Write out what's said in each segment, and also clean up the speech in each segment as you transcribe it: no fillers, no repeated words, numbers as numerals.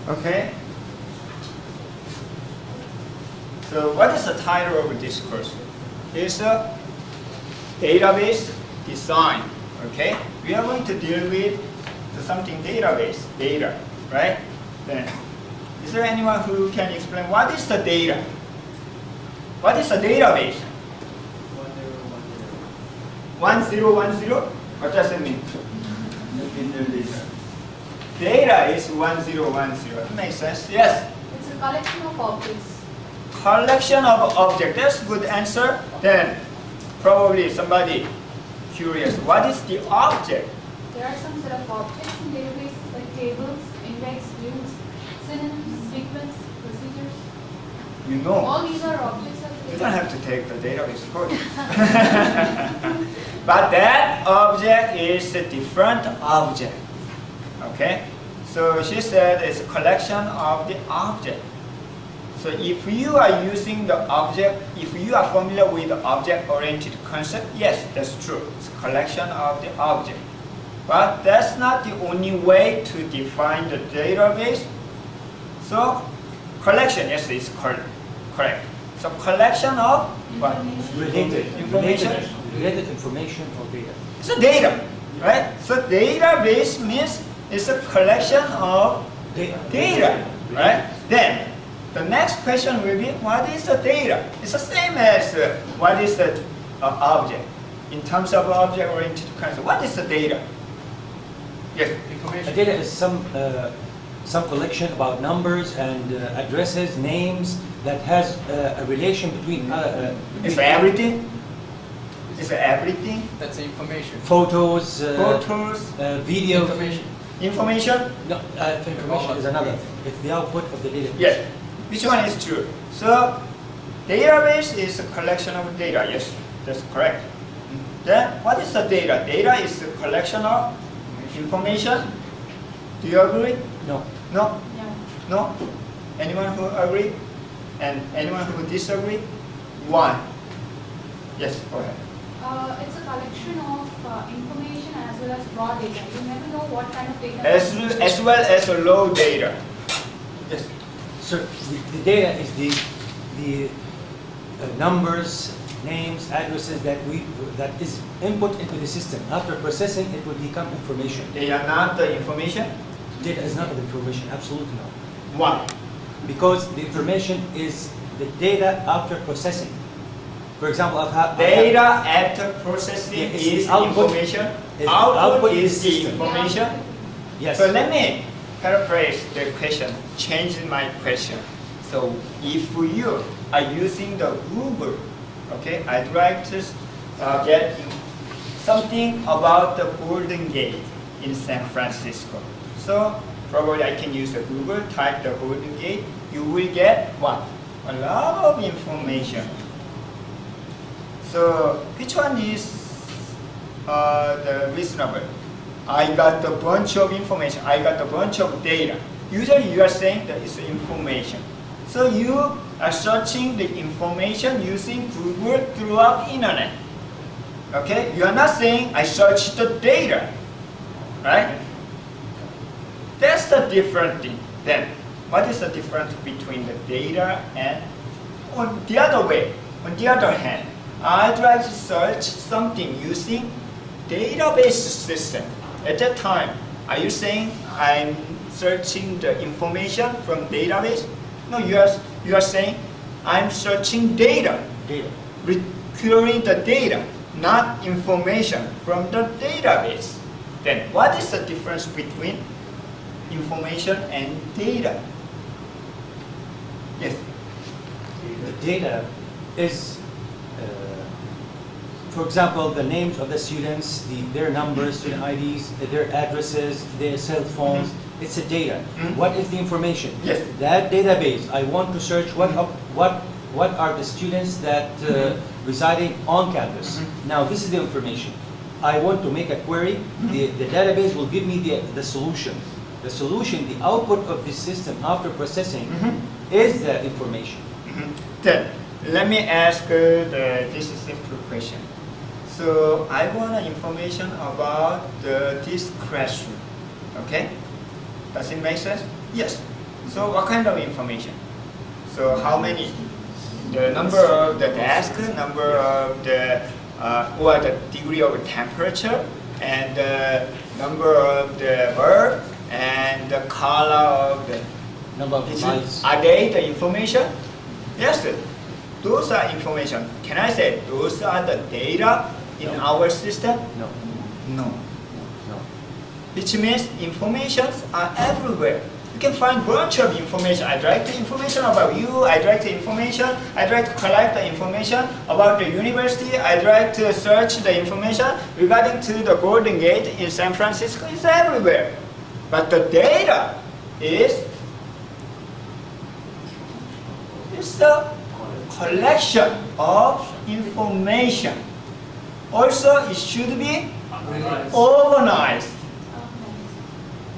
Okay. So what is the title of this course? It's a database design. Okay. We are going to deal with something database, data, right? Then, is there anyone who can explain what is the data? What is a database? 1010. What does it mean? Data is 1010. That makes sense. Yes. It's a collection of objects. Collection of objects. That's a good answer. Then probably somebody curious. What is the object? There are some set of objects in databases like tables, index, views, synonyms, sequence, procedures. You know. All these are objects of the You don't have database. to take the database course. But that object is a different object. Okay? So she said it's a collection of the object. So if you are using the object, if you are familiar with the object-oriented concept, yes, that's true. It's a collection of the object. But that's not the only way to define the database. So collection, yes, is correct. So collection of what? Information. Related information or data. It's a data, right? So database means it's a collection of data, right? Then the next question will be, what is the data? It's the same as what is the object. In terms of object-oriented concept, what is the data? Yes, information. Data is some collection about numbers and addresses, names that has a relation between. It's everything. It's everything. That's the information. Photos, Photos, video. information. No, information is another. It's the output of the data. Yes. Which one is true? So database is a collection of data. Yes, that's correct. Then what is the data? Data is a collection of information. Do you agree? No. No? Yeah. No? Anyone who agree? And anyone who disagree? One. Yes, go ahead. It's a collection of information as well as raw data. You never know what kind of data. As well as a raw data. Yes. So the data is the numbers, names, addresses that is input into the system. After processing, it will become information. They are not the information? Data is not the information. Absolutely not. Why? Because the information is the data after processing. For example, Data after processing It's is the output. information. It's the Output output is is the system. information. Yes. So let me paraphrase the question, change my question. So if you are using the Google, okay, I'd like to get something about the Golden Gate in San Francisco. So probably I can use the Google, type the Golden Gate. You will get what? A lot of information. So which one is the reasonable? I got a bunch of information. I got a bunch of data. Usually you are saying that it's information. So you are searching the information using Google throughout internet. Okay? You are not saying I searched the data. Right? That's the different thing. Then, what is the difference between the data and on the other way? On the other hand, I'd like to search something using database system. At that time, are you saying I'm searching the information from database? No, you are saying I'm searching data. Data. Recurring the data, not information from the database. Then what is the difference between information and data? Yes. The data is, for example, the names of the students, their numbers, student IDs, their addresses, their cell phones. It's a data. What is the information? Yes. That database, I want to search what are the students that residing on campus. Now this is the information. I want to make a query. The database will give me the solution. The solution, the output of this system after processing is the information. Then let me ask this simple question. So I want information about this classroom. Okay? Does it make sense? Yes. So what kind of information? So how many? The number of the desk, number of the or the degree of temperature, and the number of the verb, and the color of the Number of miles. Are they the information? Yes, those are information. Can I say those are the data in our system? No. No. No. Which means informations are everywhere. You can find bunch of information. I'd like the information about you. I'd like the information. I'd like to collect the information about the university. I'd like to search the information regarding to the Golden Gate in San Francisco. It's everywhere. But the data is a collection of information. Also, it should be organized.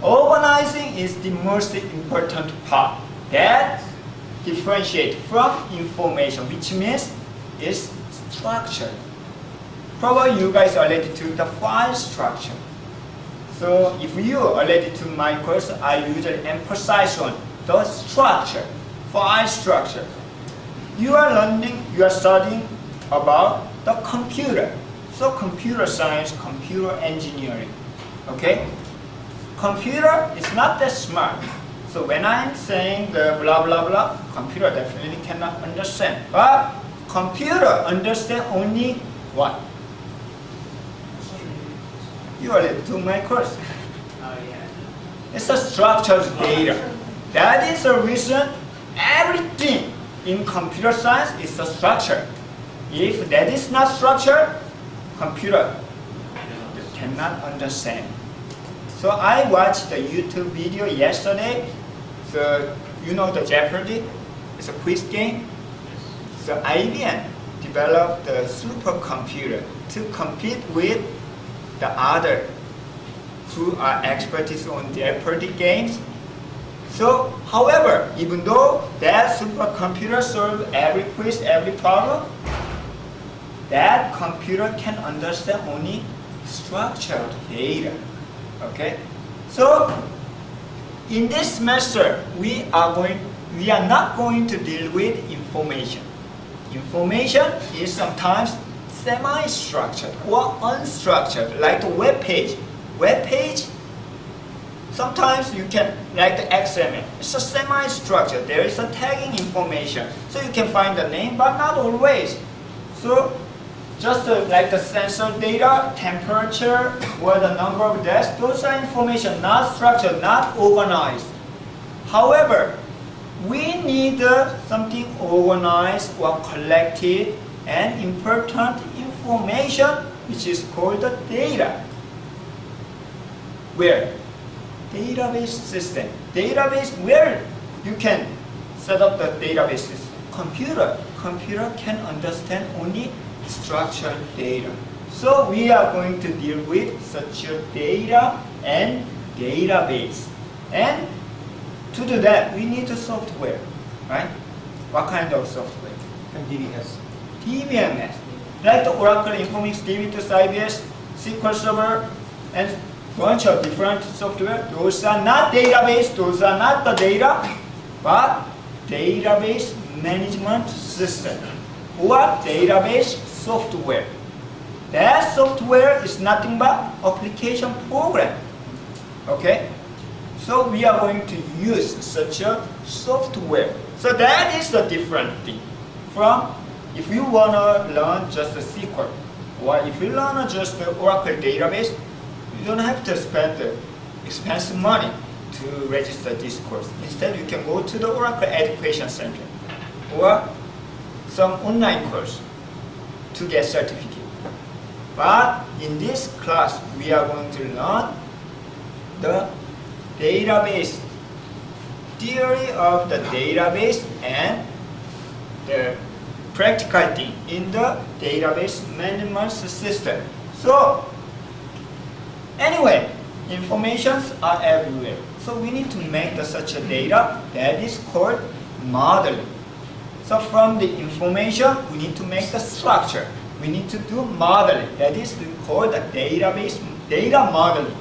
Organizing is the most important part that differentiates from information, which means it's structured. Probably you guys already took the file structure. So if you already took my course, I usually emphasize on the structure, file structure. You are learning, you are studying about the computer. So computer science, computer engineering. Okay? Computer is not that smart. So when I'm saying the blah blah blah, computer definitely cannot understand. But computer understand only what? You already took my course. It's a structured data. That is the reason everything in computer science is a structure. If that is not structured, computer cannot understand. So I watched the YouTube video yesterday. So you know the Jeopardy? It's a quiz game. So IBM developed the supercomputer to compete with the other who are experts on Jeopardy games. So, however, even though that supercomputer solves every quiz, every problem, that computer can understand only structured data. Okay? So, in this semester, we are not going to deal with information. Information is sometimes semi-structured or unstructured, like the web page. Web page, sometimes you can, like the XML, it's a semi-structured. There is a tagging information, so you can find the name, but not always. So, just like the sensor data, temperature, or the number of desks, those are information, not structured, not organized. However, we need something organized or collected and important information, which is called the data. Where? Database system. Database where you can set up the database system. Computer can understand only structured data. So we are going to deal with such a data and database. And to do that, we need a software, right? What kind of software? DBMS. DBMS. Like the Oracle Informatics DB to IBS, SQL Server, and bunch of different software. Those are not database, those are not the data, but database management system or database software. That software is nothing but application program. Okay? So we are going to use such a software. So that is the different thing from if you want to learn just a SQL or if you learn just the Oracle database, you don't have to spend the expensive money to register this course. Instead, you can go to the Oracle Education Center or some online course to get certificate. But in this class, we are going to learn the database, theory of the database and the practical thing in the database management system. So, anyway, informations are everywhere. So we need to make such a data that is called modeling. So from the information, we need to make the structure. We need to do modeling. That is called the database data modeling.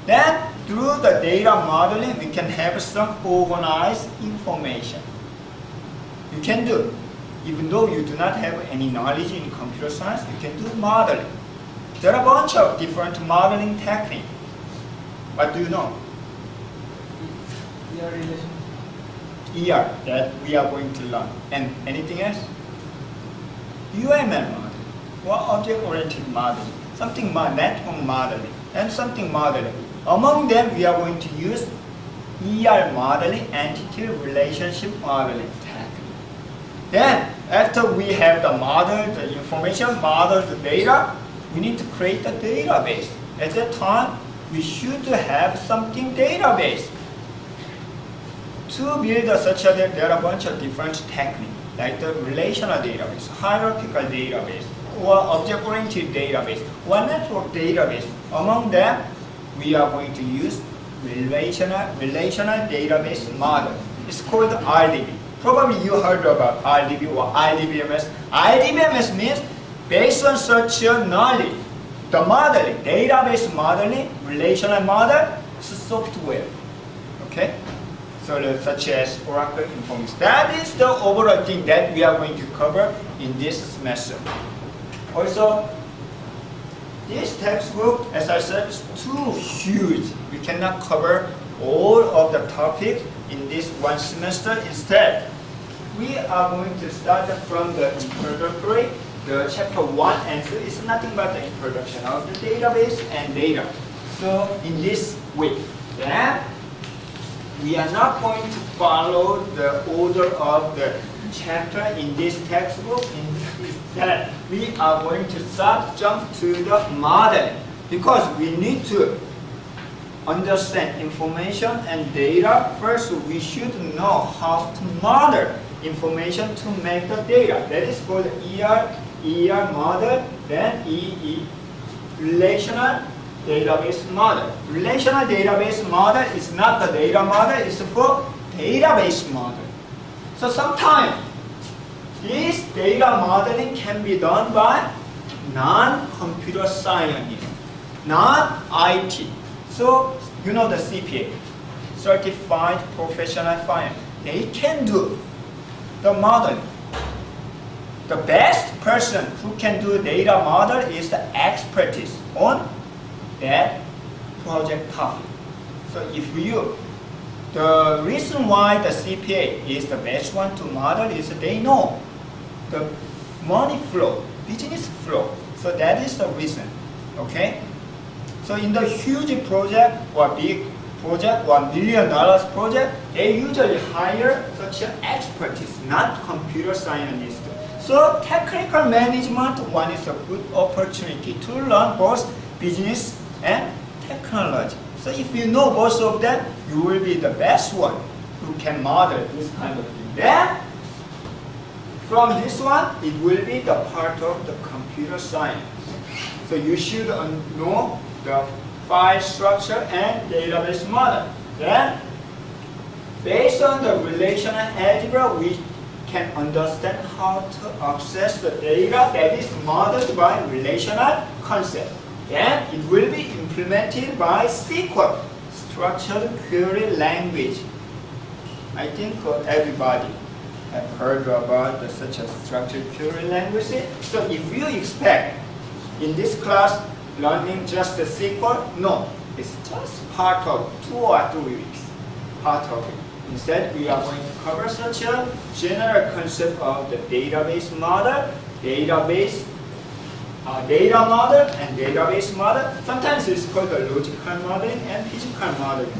Then through the data modeling, we can have some organized information. You can do, even though you do not have any knowledge in computer science, you can do modeling. There are a bunch of different modeling techniques. What do you know? ER relation. ER, that we are going to learn. And anything else? UML modeling, or object-oriented modeling, something network modeling, and something modeling. Among them, we are going to use ER modeling, entity relationship modeling technique. Then, after we have the model, the information, model, the data, we need to create a database. At that time, we should have something database. To build such a there are a bunch of different techniques, like the relational database, hierarchical database, or object-oriented database, or network database. Among them, we are going to use relational database model. It's called RDB. Probably you heard about RDB or IDBMS. IDBMS means based on such a knowledge, the modeling, database modeling, relational model is software. Okay? So such as Oracle Informatics. That is the overall thing that we are going to cover in this semester. Also, this textbook, as I said, is too huge. We cannot cover all of the topics in this one semester. Instead, we are going to start from the introductory, the chapter 1 and 2 is nothing but the introduction of the database and data. So in this way, then we are not going to follow the order of the chapter in this textbook. Instead, we are going to jump to the modeling, because we need to understand information and data. First, we should know how to model information to make the data. That is called ER model, then EE, relational database model. Relational database model is not the data model, it's for database model. So sometimes this data modeling can be done by non-computer scientists, non-IT. So you know the CPA, Certified Professional Finance. They can do the modeling. The best person who can do data model is the expertise on that project topic. So if the reason why the CPA is the best one to model is they know the money flow, business flow. So that is the reason, okay? So in the huge project or big project or $1 million project, they usually hire such an expertise, not computer scientists. So technical management, one is a good opportunity to learn both business and technology. So if you know both of them, you will be the best one who can model this kind of thing. Then, from this one, it will be the part of the computer science. So you should know the file structure and database model. Then, based on the relational algebra, we can understand how to access the data that is modeled by relational concept. Then it will be implemented by SQL, structured query language. I think everybody have heard about such a structured query language. So if you expect in this class learning just the SQL, no, it's just part of 2 or 3 weeks, part of it. Instead, we are going to cover such a general concept of the database model, data model, and database model. Sometimes it's called the logical modeling and physical modeling.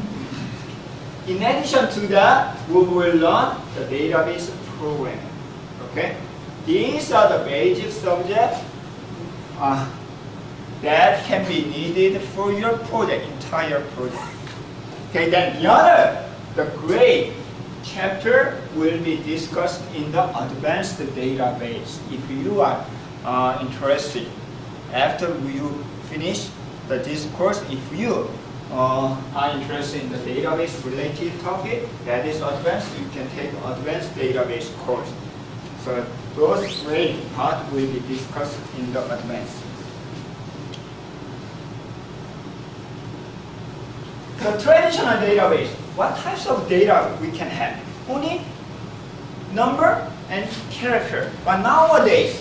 In addition to that, we will learn the database programming. Okay? These are the basic subjects that can be needed for your project, entire project. Okay, then the grade chapter will be discussed in the advanced database. If you are interested, after you finish this course, if you are interested in the database related topic, that is advanced, you can take advanced database course. So those grade part will be discussed in the advanced. the traditional database, what types of data we can have? Only number and character. But nowadays,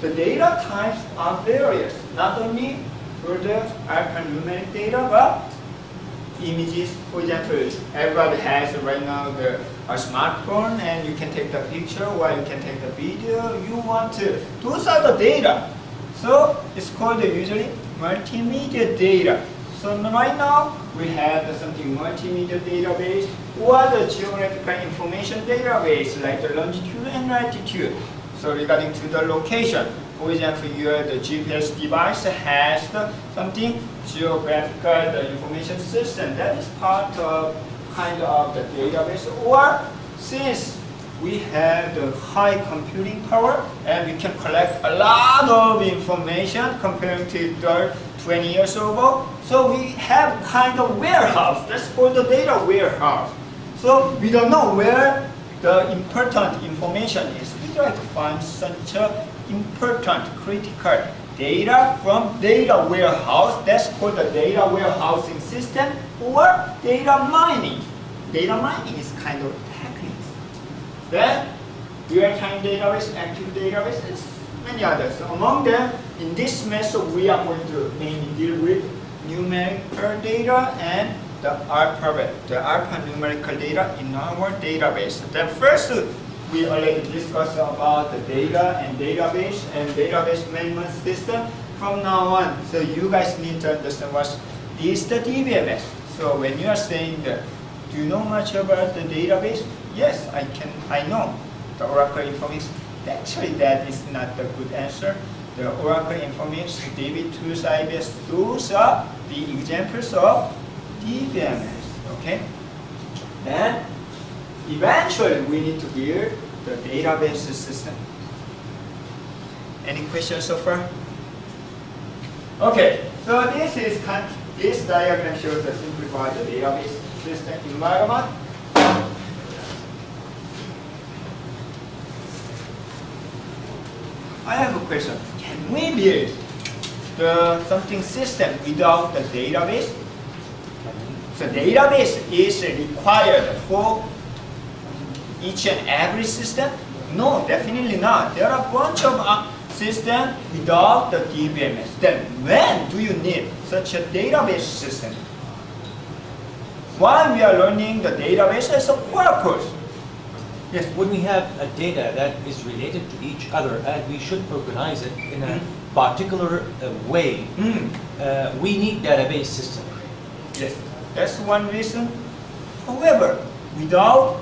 the data types are various. Not only for the alphanumeric data, but images. For example, everybody has right now a smartphone, and you can take the picture or you can take the video. You want to. Those are the data. So it's called usually multimedia data. So right now we have something multimedia database or the geographical information database like the longitude and latitude. So regarding to the location, for example, the GPS device has something geographical the information system that is part of kind of the database. Or since we have the high computing power and we can collect a lot of information compared to 20 years ago, so we have kind of warehouse. That's called the data warehouse. So we don't know where the important information is. We try to find such a important critical data from data warehouse. That's called the data warehousing system or data mining. Data mining is kind of techniques. Then real-time database, active database, and many others. So among them, in this method, we are going to mainly deal with numerical data and the alphanumerical data in our database. Then first, we already discussed about the data and database management system. From now on, so you guys need to understand what is the DBMS. So when you are saying that, do you know much about the database? Yes, I know the Oracle Informatics. Actually, that is not the good answer. The Oracle Informatics, DB2, IBS, those are the examples of DBMS. Okay. Then eventually, we need to build the database system. Any questions so far? Okay, so this diagram shows the simplified database system environment. I have a question. Can we build something system without the database? So database is required for each and every system? No, definitely not. There are a bunch of systems without the DBMS. Then when do you need such a database system? While we are learning the database as a core course. Yes. When we have a data that is related to each other and we should organize it in a particular way, we need database system. Yes, that's one reason. However, without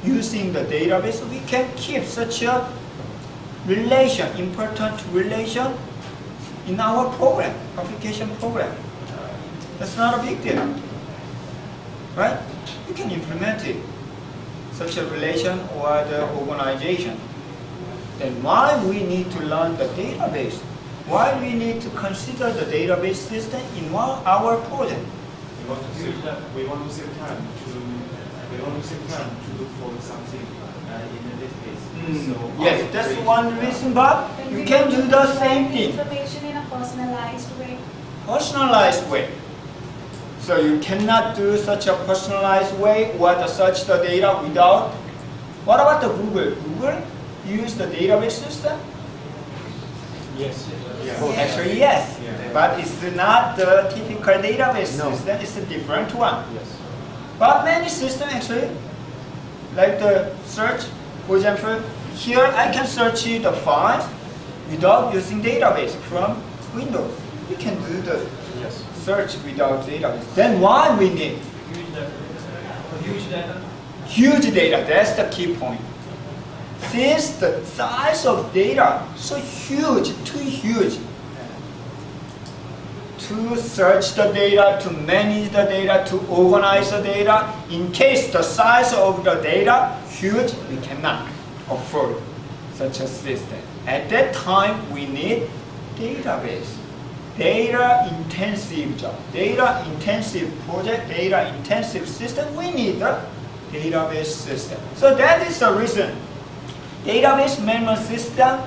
using the database, we can keep such a important relation in our program, application program. That's not a big deal, right? You can implement it, such a relation or the organization. Then why we need to learn the database? Why we need to consider the database system in our project? We want to save time to look for something in a database. So yes, that's one reason, but you can do the same thing. Information in a personalized way. Personalized way. So you cannot do such a personalized way or search the data without. What about the Google? Google use the database system? Yes. Oh, actually, yes. Yeah. But it's not the typical database No. system. It's a different one. Yes. But many systems actually, like the search, for example, here I can search the file without using database from Windows. You can do the Yes. search without database. Then why we need Huge data. huge data? That's the key point. Since the size of data so huge, too huge, to search the data, to manage the data, to organize the data, in case the size of the data huge, we cannot afford such a system. At that time, we need database. Data-intensive job, data-intensive project, data-intensive system, we need a database system. So that is the reason. Database management system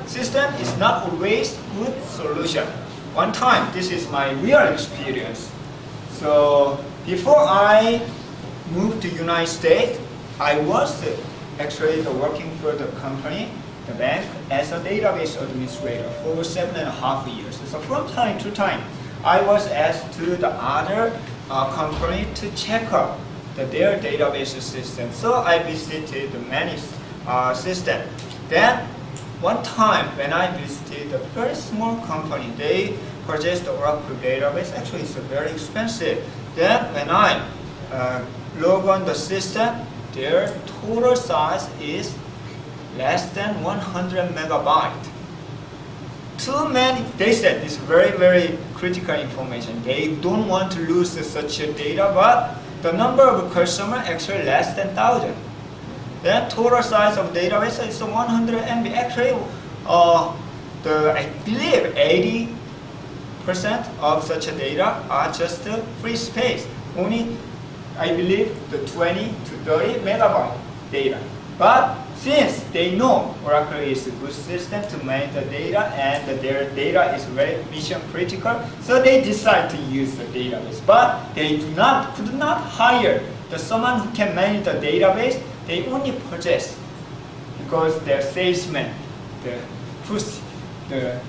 is not always good solution. One time, this is my real experience. So before I moved to United States, I was actually working for the company, the bank, as a database administrator for 7.5 years. So from time to time, I was asked to the other company to check out their database system. So I visited many systems. Then one time when I visited a very small company, they purchased the Oracle database. Actually, it's very expensive. Then when I log on the system, their total size is less than 100 megabyte. Too many, they said it's very, very critical information. They don't want to lose such a data, but the number of customers actually less than 1,000. Then total size of database is 100 MB. Actually, I believe 80% of such a data are just free space. Only, I believe, the 20 to 30 megabyte data. But since they know Oracle is a good system to manage the data and their data is very mission critical, so they decide to use the database. But they could not hire someone who can manage the database. They only purchase because their salesman push the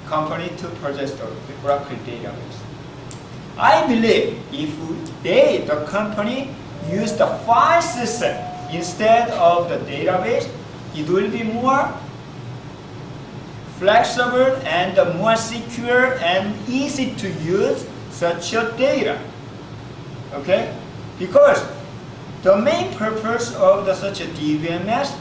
company to purchase the Oracle database. I believe if the company use the file system instead of the database, it will be more flexible and more secure and easy to use such a data. Okay? Because the main purpose of such a DBMS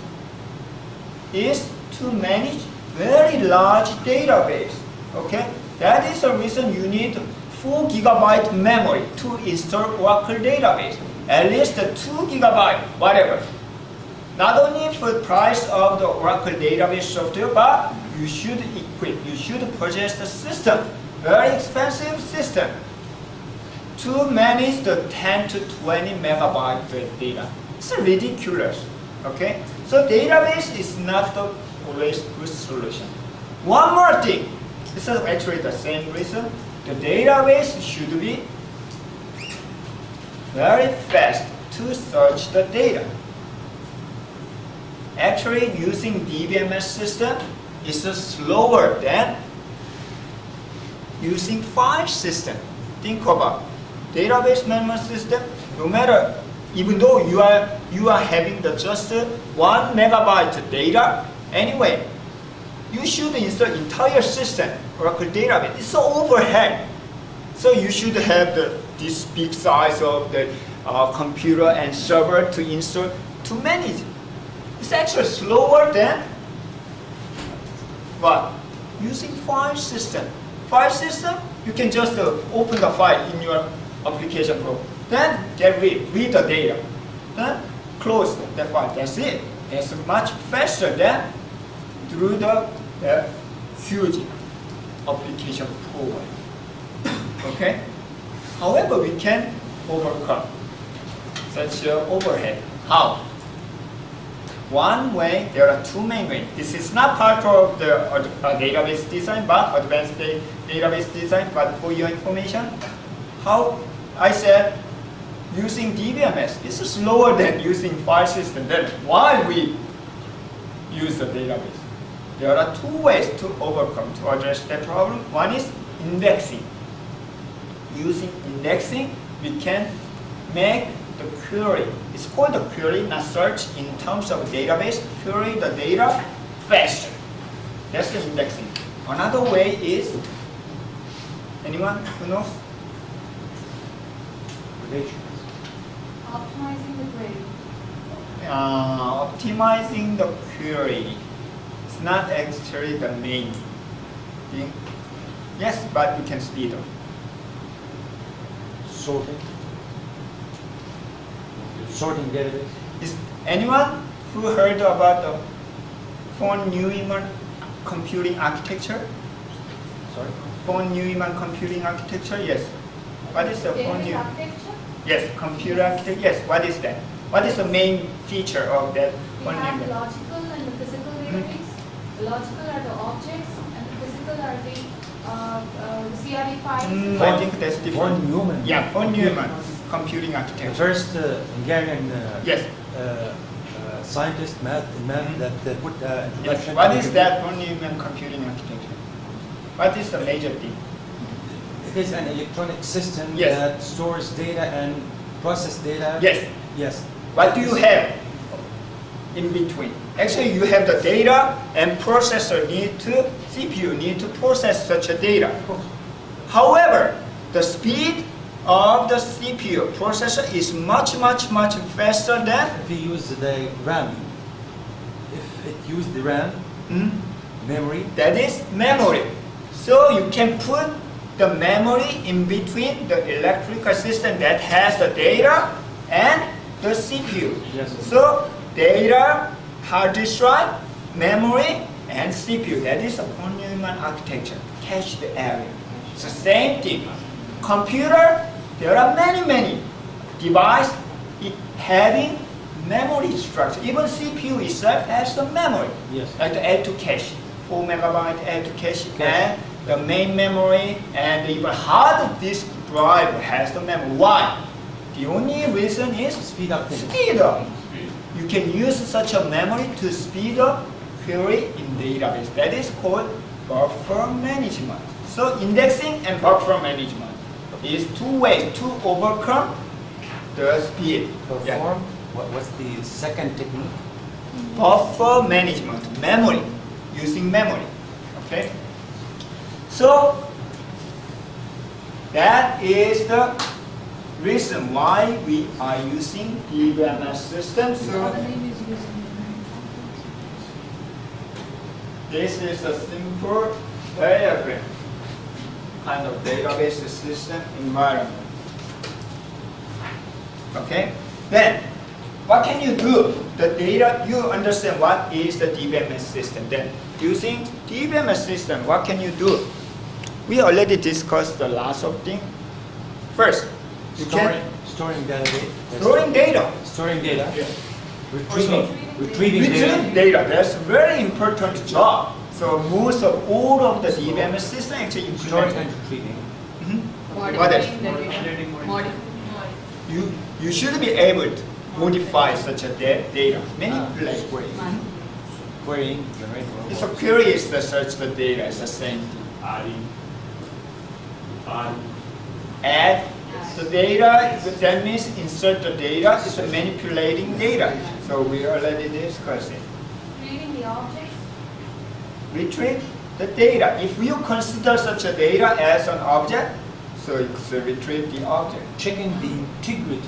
is to manage very large database. Okay? That is the reason you need 4 gigabyte memory to install Oracle database. At least 2 gigabyte, whatever. Not only for the price of the Oracle database software, but you should purchase the system, very expensive system, to manage the 10 to 20 megabyte data. It's ridiculous. Okay? So database is not the always good solution. One more thing. This is actually the same reason. The database should be very fast to search the data. Actually, using DBMS system is slower than using file system. Think about database management system. No matter, even though you are having just 1 megabyte data, anyway, you should install entire system Oracle database. It's overhead, so you should have this big size of the computer and server to install to manage. It's actually slower than what? Using file system. File system, you can just open the file in your application program. Then read the data. Then close the file. That's it. It's much faster than through the huge application program. Okay? However, we can overcome such overhead. How? One way, there are 2 main ways. This is not part of the database design, but advanced database design. But for your information, how I said using DBMS is slower than using file system. Then why we use the database? There are 2 ways to overcome, to address that problem. One is indexing. Using indexing, we can make the query. It's called the query, not search in terms of database. Query the data faster. That's the indexing. Another way is, anyone who knows? Optimizing the query. Optimizing the query. It's not actually the main thing. Yes, but you can speed up. Sorting database. Is anyone who heard about the von Neumann computing architecture? Sorry? Von Neumann computing architecture? Yes. What is the von Database Neumann? architecture? Yes, computer architecture. Yes. What is that? What is the main feature of that We von have the Neumann? logical and the physical database. The logical are the objects and the physical are the CRD files. I think that's different. Von Neumann. Yeah, von Neumann computing The architecture. first Hungarian Yes. scientist, math that put Yes. introduction. What to is that von Neumann computing architecture? What is the major thing? It is an electronic system Yes. that stores data and process data. Yes. Yes. What do you have in between? Actually, you have the data, and processor CPU need to process such a data. However, the speed of the CPU processor is much faster than If you use the RAM, if it used the RAM memory, that is memory. So you can put the memory in between the electrical system that has the data and the CPU. Yes. So data, hard disk drive, memory, and CPU. That is a von Neumann architecture. Cache the area. It's the same thing. Computer, there are many devices having memory structure. Even CPU itself has the memory. Yes. Like the add to cache, 4 megabyte add to cache, and the main memory, and even hard disk drive has the memory. Why? The only reason is speed up things. speed up. You can use such a memory to speed up query in database. That is called buffer management. So indexing and buffer management is two ways to overcome the speed. Yeah. Perform. What's the second technique? Buffer management, memory, using memory. Okay. So that is the reason why we are using DBMS system. So this is a simple diagram kind of database system environment. Okay? Then, what can you do? The data, you understand what is the DBMS system. Then, using DBMS system, what can you do? We already discussed the last of thing. First, you can Storing database. storing data. Storing data. Yeah. Retrieving data. Retrieve data, that's a very important job. So most of all of the DBMS system actually Storing implemented. and retrieving. What else? Modifying. You should be able to modify such a data. Many ways. Querying, generate. So query is the search the data, it's the same thing. Add the data, that means insert the data, it's a manipulating data. So we already discussed it. Reading the objects. Retrieve the data. If you consider such a data as an object, so it's retrieve the object. Checking the integrity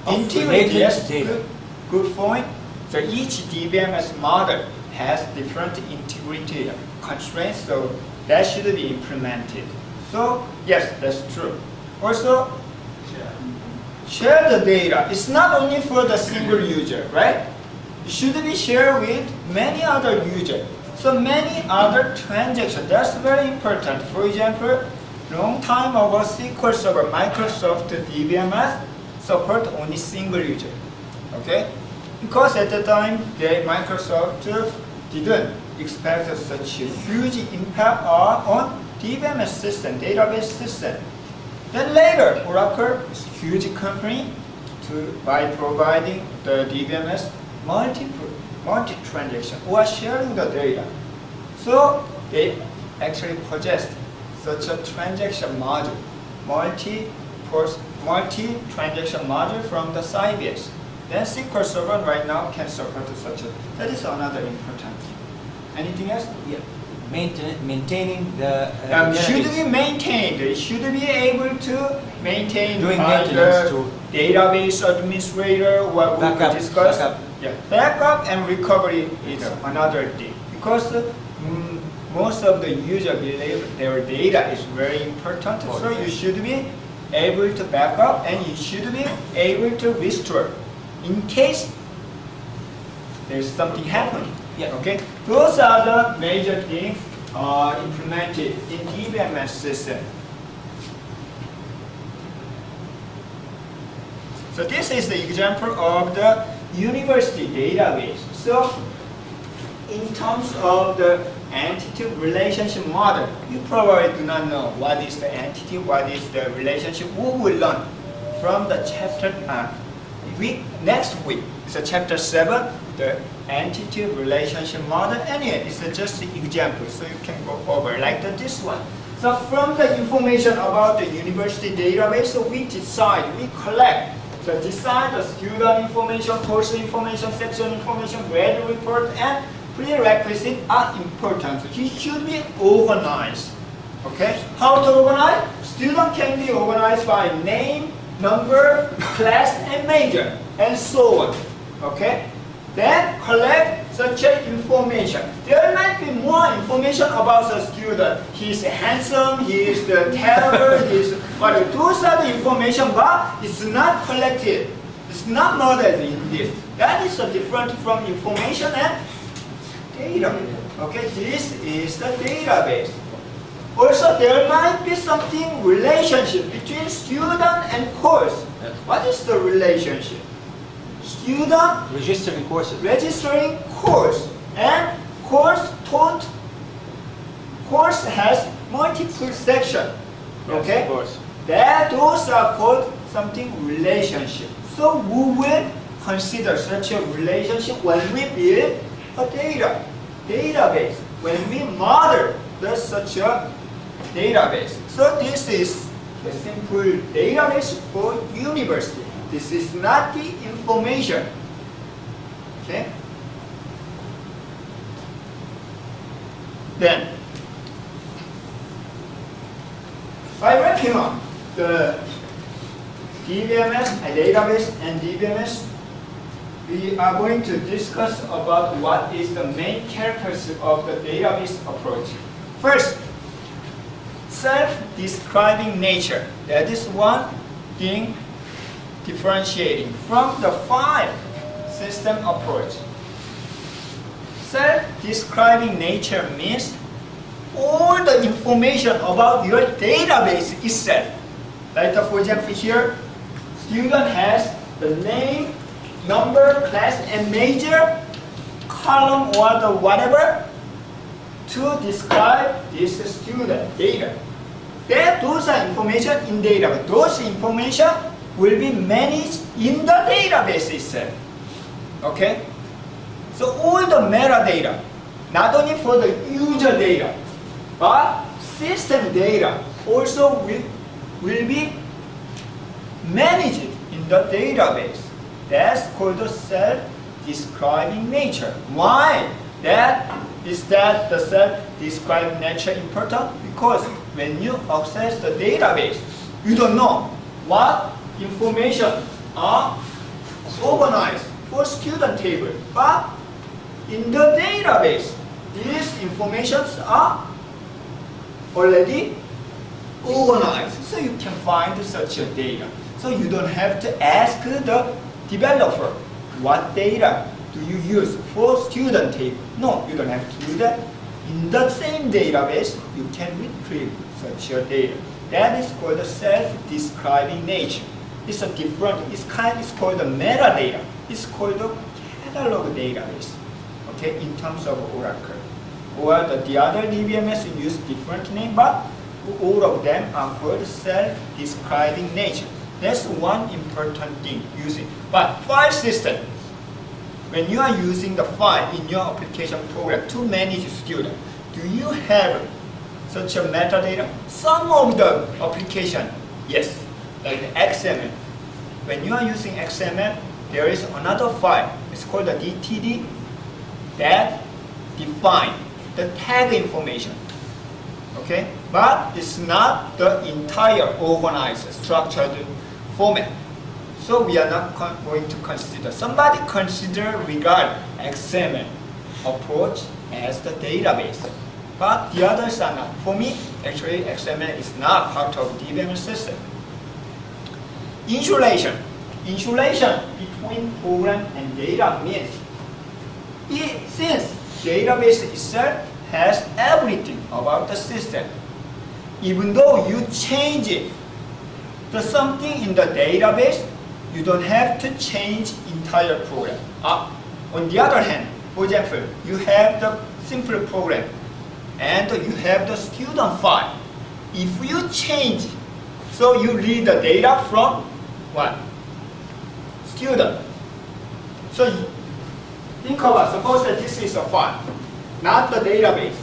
of Integrity, related yes, data. good point. So each DBMS model has different integrity constraints, so that should be implemented. So yes, that's true. Also, share the data. It's not only for the single user, right? It should be shared with many other users. So many other transactions, that's very important. For example, long time ago, SQL Server, Microsoft DBMS support only single user, okay? Because at the time, Microsoft didn't expect such a huge impact on DBMS system, database system. Then later, Oracle is a huge company by providing the DBMS multi-transaction or sharing the data. So they actually possessed such a transaction module, multi-transaction module from the Sybase. Then SQL Server right now can support such a, that is another important thing. Anything else? Yeah. Maintaining the should database. be maintained. It should be able to maintain Doing by maintenance the to database administrator, what we Backup, discussed. backup. Yeah, backup and recovery is another thing, because most of the users believe their data is very important. So you should be able to back up and you should be able to restore in case there's something happening. Yeah. Okay, those are the major things implemented in DBMS system. So this is the example of the university database. So in terms of the entity relationship model. You probably do not know what is the entity, what is the relationship. We will learn from the chapter next week. It's a chapter 7, the entity relationship model. Anyway, it's just an example, so you can go over like this one. So from the information about the university database, so we collect, decide the student information, course information, section information, grade report, and prerequisites are important. It should be organized. Okay? How to organize? Student can be organized by name, number, class, and major, and so on. Okay? Then collect such information. There might be more information about the student. He is handsome, he is the terror, he is whatever. Those are the information, but it's not collected. It's not modeled in this. That is different from information and data. Okay, this is the database. Also, there might be something relationship between student and course. What is the relationship? Student Registering courses. registering course, and course has multiple sections. Okay, Of course. those are called something relationship. So we will consider such a relationship when we build a database, when we model such a database. So this is the simple database for university. This is not the information. Okay? Then, by wrapping up the DBMS, database and DBMS, we are going to discuss about what is the main characteristic of the database approach. First, self-describing nature. That is one thing differentiating from the file system approach. Self-describing nature means all the information about your database itself. Like for example here, student has the name, number, class, and major, column or the whatever to describe this student data. Those are information in database. Those information will be managed in the database itself. Okay? So all the metadata, not only for the user data, but system data also will be managed in the database. That's called the self-describing nature. Why? Is that the self-describing nature important? Because when you access the database, you don't know what information are organized for student table. But in the database, these informations are already organized. So you can find such a data. So you don't have to ask the developer, what data do you use for student table? No, you don't have to do that. In the same database, you can retrieve such a data. That is called the self-describing nature. It's a different, it's called the metadata. It's called the catalog database. Okay, in terms of Oracle. Or the other DBMS use different name, but all of them are called self-describing nature. That's one important thing using. But file system, when you are using the file in your application program to manage student, do you have such a metadata? Some of the application, yes, like the XML. When you are using XML, there is another file. It's called the DTD that define the tag information. Okay, but it's not the entire organized structured format. So we are not going to consider. Somebody regard XML approach as the database, but the others are not. For me, actually, XML is not part of DBMS system. Insulation between program and data means since database itself has everything about the system, even though you change it to something in the database, you don't have to change entire program. On the other hand, for example, you have the simple program and you have the student file. If you change, so you read the data from what? Student. So think about, suppose that this is a file, not the database.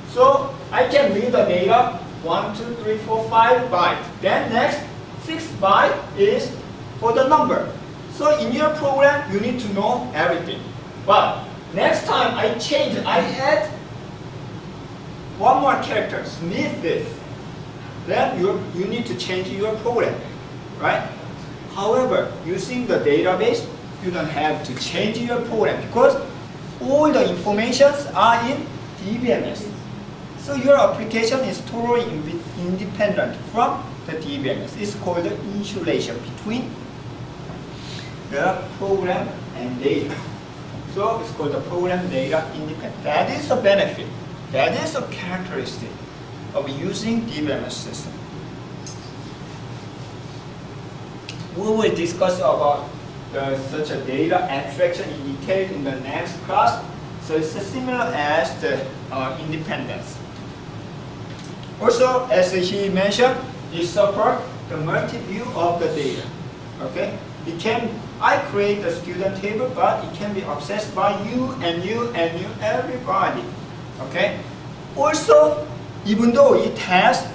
So I can read the data 1, 2, 3, 4, 5 bytes. Then next 6 byte is for the number. So in your program, you need to know everything. But next time I change, I add one more character, beneath this. Then you need to change your program, right? However, using the database, you don't have to change your program because all the informations are in DBMS. So your application is totally independent from the DBMS. It's called the insulation between the program and data. So it's called the program data independent. That is a benefit. That is a characteristic of using DBMS system. We will discuss about such a data abstraction in detail in the next class. So it's similar as the independence. Also, as he mentioned, it supports the multi-view of the data. Okay, I create the student table, but it can be accessed by you and you and you, everybody. Okay. Also, even though it has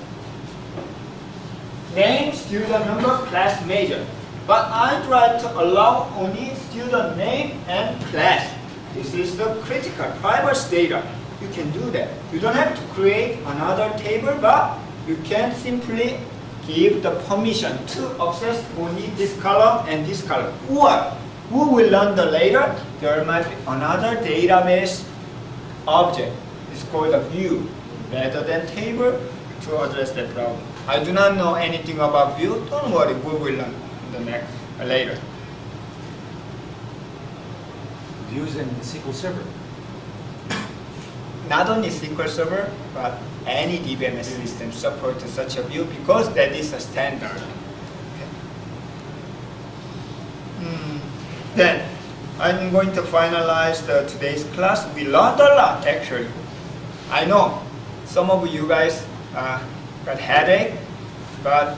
name, student number, class, major, but I try to allow only student name and class. This is the critical privacy data. You can do that. You don't have to create another table, but you can simply give the permission to access only this column and this column. Or we will learn the later, there might be another database object. It's called a view rather than table to address that problem. I do not know anything about view. Don't worry, we will learn the next later. Views in SQL Server. Not only SQL Server, but any DBMS system supports such a view because that is a standard. Okay. Then, I'm going to finalize today's class. We learned a lot actually. I know some of you guys got headache, but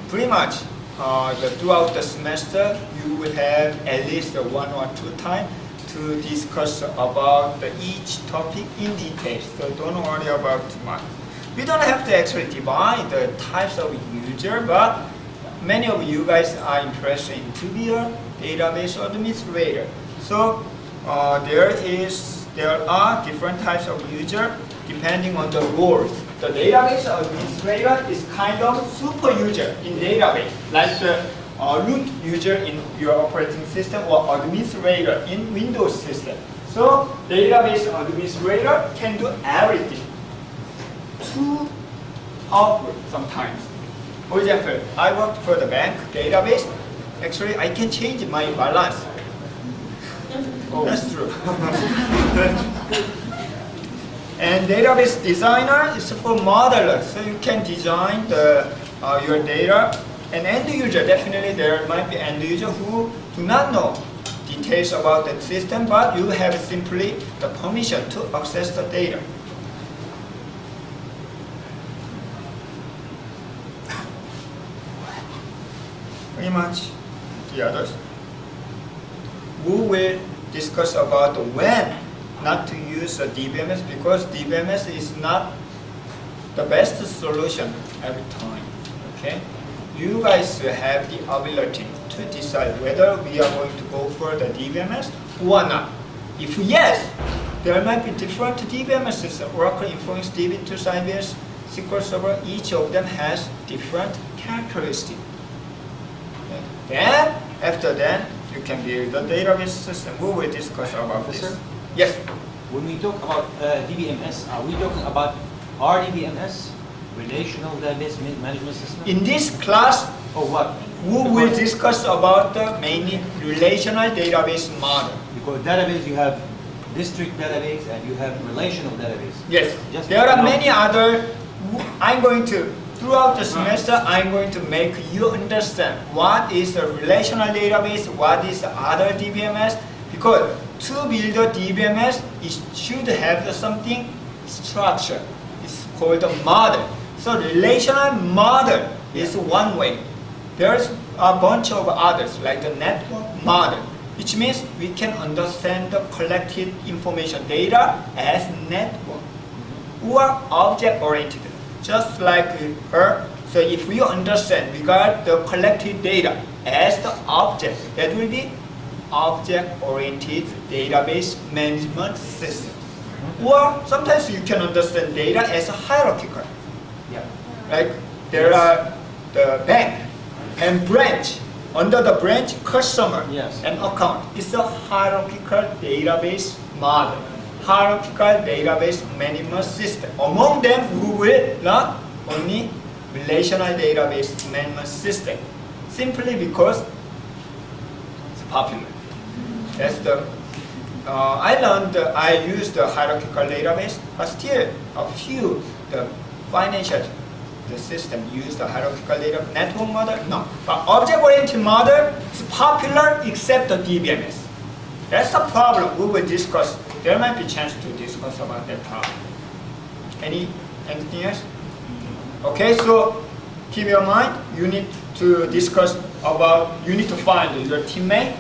pretty much throughout the semester, you will have at least 1 or 2 times to discuss about each topic in detail. So don't worry about too much. We don't have to actually divide the types of user, but many of you guys are interested in to be a database administrator. So there are different types of user depending on the roles. The database administrator is kind of super user in database, like the root user in your operating system or administrator in Windows system. So database administrator can do everything. Too powerful sometimes. For example, I worked for the bank database. Actually, I can change my balance. Oh, that's true. And database designer is for modeler, so you can design your data. And end user, definitely there might be end user who do not know details about the system, but you have simply the permission to access the data. Pretty much the others. We will discuss about when not to use a DBMS because DBMS is not the best solution every time. Okay? You guys have the ability to decide whether we are going to go for the DBMS or not. If yes, there might be different DBMS systems. Oracle Informix DB, IBS, SQL Server, each of them has different characteristics. Okay. Then, after that, you can build the database system. We will discuss about Professor? this. Yes? When we talk about DBMS, are we talking about RDBMS, Relational Database Management System? In this class, Or what? we will discuss about the mainly relational database model. Because database, you have district database and you have relational database. Yes, Just there are know. many other. Throughout the semester, I'm going to make you understand what is a relational database, what is the other DBMS. Because to build a DBMS, it should have something structure. It's called a model. So relational model is one way. There's a bunch of others, like the network model, which means we can understand the collected information data as network or object-oriented, just like her. So if we understand, we got the collected data as the object, that will be object-oriented database management system. Or sometimes you can understand data as a hierarchical. Yeah. Like there are the bank and branch. Under the branch, customer Yes. and account. It's a hierarchical database model. Hierarchical database management system. Among them, we will learn only relational database management system. Simply because it's popular. That's the I used the hierarchical database, but still a few the financial the system use the hierarchical data network model. No, but object-oriented model is popular except the DBMS. That's the problem. We will discuss. There might be chance to discuss about that problem. Anything else? Okay, so keep your mind. You need to discuss about. You need to find your teammate.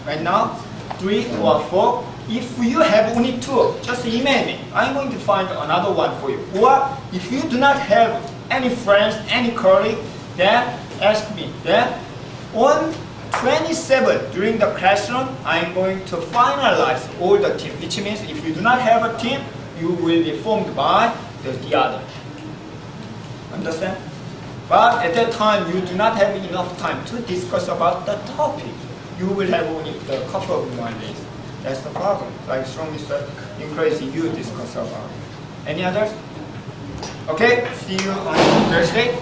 Right now, 3 or 4. If you have only 2, just email me. I'm going to find another one for you. Or if you do not have any friends, any colleague, then ask me. Then on 27 during the classroom, I'm going to finalize all the team. Which means if you do not have a team, you will be formed by the other. Understand? But at that time, you do not have enough time to discuss about the topic. You will have only the couple of more days. That's the problem. So I strongly encourage you to discuss about it. Any others? Okay, see you on Thursday.